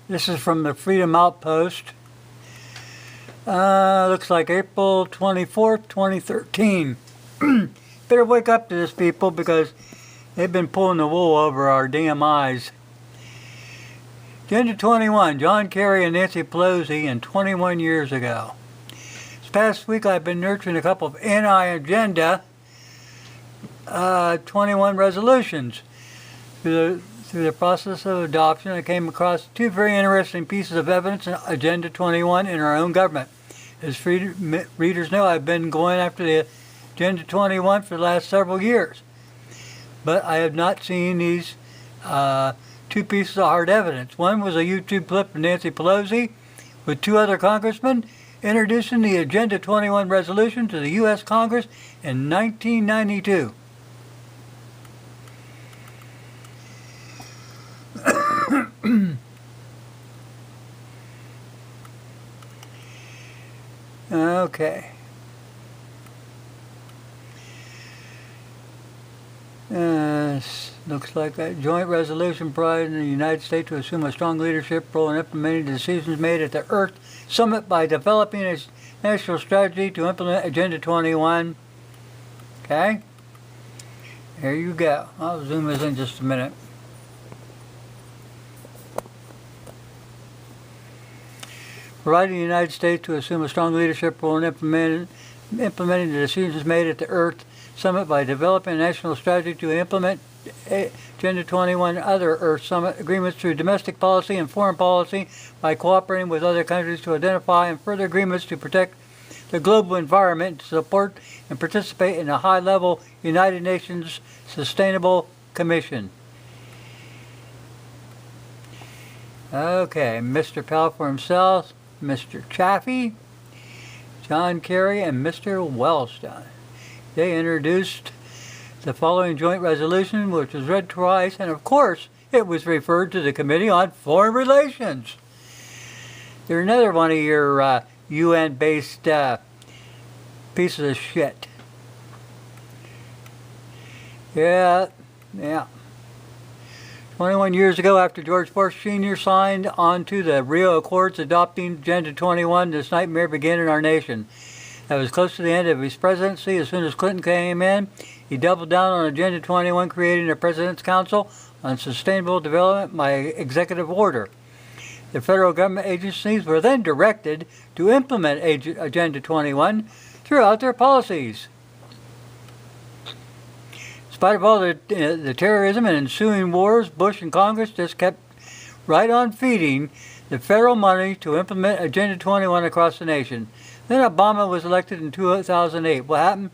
This is from the Freedom Outpost. Looks like April 24th, 2013. Better wake up to this, people, because they've been pulling the wool over our damn eyes. Agenda 21, John Kerry and Nancy Pelosi, and 21 years ago. This past week I've been nurturing a couple of anti-agenda 21 resolutions. Through the process of adoption, I came across two very interesting pieces of evidence in Agenda 21 in our own government. As readers know, I've been going after the Agenda 21 for the last several years. But I have not seen these two pieces of hard evidence. One was a YouTube clip of Nancy Pelosi with two other congressmen introducing the Agenda 21 resolution to the U.S. Congress in 1992. Okay. Looks like a joint resolution providing the United States to assume a strong leadership role in implementing the decisions made at the Earth Summit by developing a national strategy to implement Agenda 21. Okay? There you go. I'll zoom this in just a minute. Providing the United States to assume a strong leadership role in implementing the decisions made at the Earth Summit by developing a national strategy to implement Agenda 21 and other Earth Summit agreements through domestic policy and foreign policy by cooperating with other countries to identify and further agreements to protect the global environment, to support and participate in a high-level United Nations Sustainable Commission. Okay, Mr. Powell for himself, Mr. Chaffee, John Kerry, and Mr. Wellstone. They introduced the following joint resolution, which was read twice, and of course, it was referred to the Committee on Foreign Relations. They're another one of your UN-based pieces of shit. Yeah. 21 years ago, after George Bush Sr. signed onto the Rio Accords adopting Agenda 21, this nightmare began in our nation. That was close to the end of his presidency. As soon as Clinton came in, he doubled down on Agenda 21, creating a President's Council on Sustainable Development by executive order. The federal government agencies were then directed to implement Agenda 21 throughout their policies. In spite of all the terrorism and ensuing wars, Bush and Congress just kept right on feeding the federal money to implement Agenda 21 across the nation. Then Obama was elected in 2008. What happened?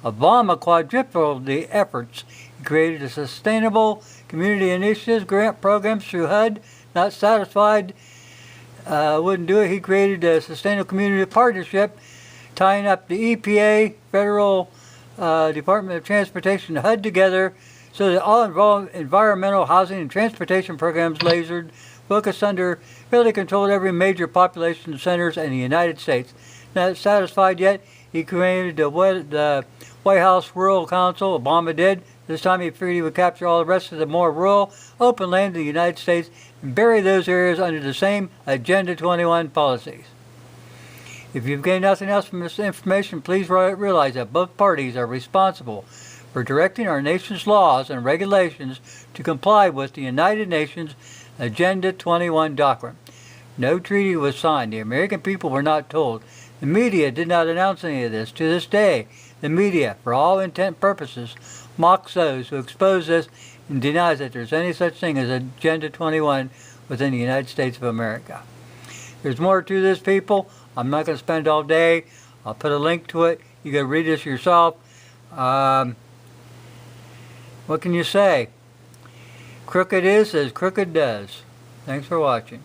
Obama quadrupled the efforts. He created a sustainable community initiatives, grant programs through HUD. Not satisfied, wouldn't do it. He created a sustainable community partnership, tying up the EPA, Federal Department of Transportation, and HUD together, so that all environmental, housing, and transportation programs lasered, focused under, really controlled every major population centers in the United States. Not satisfied yet, he created the White House Rural Council. Obama did. This time he figured he would capture all the rest of the more rural, open land of the United States and bury those areas under the same Agenda 21 policies. If you've gained nothing else from this information, please realize that both parties are responsible for directing our nation's laws and regulations to comply with the United Nations Agenda 21 doctrine. No treaty was signed. The American people were not told. The media did not announce any of this. To this day, the media, for all intent and purposes, mocks those who expose this and denies that there's any such thing as Agenda 21 within the United States of America. There's more to this, people. I'm not going to spend all day. I'll put a link to it. You can read this yourself. What can you say? Crooked is as crooked does. Thanks for watching.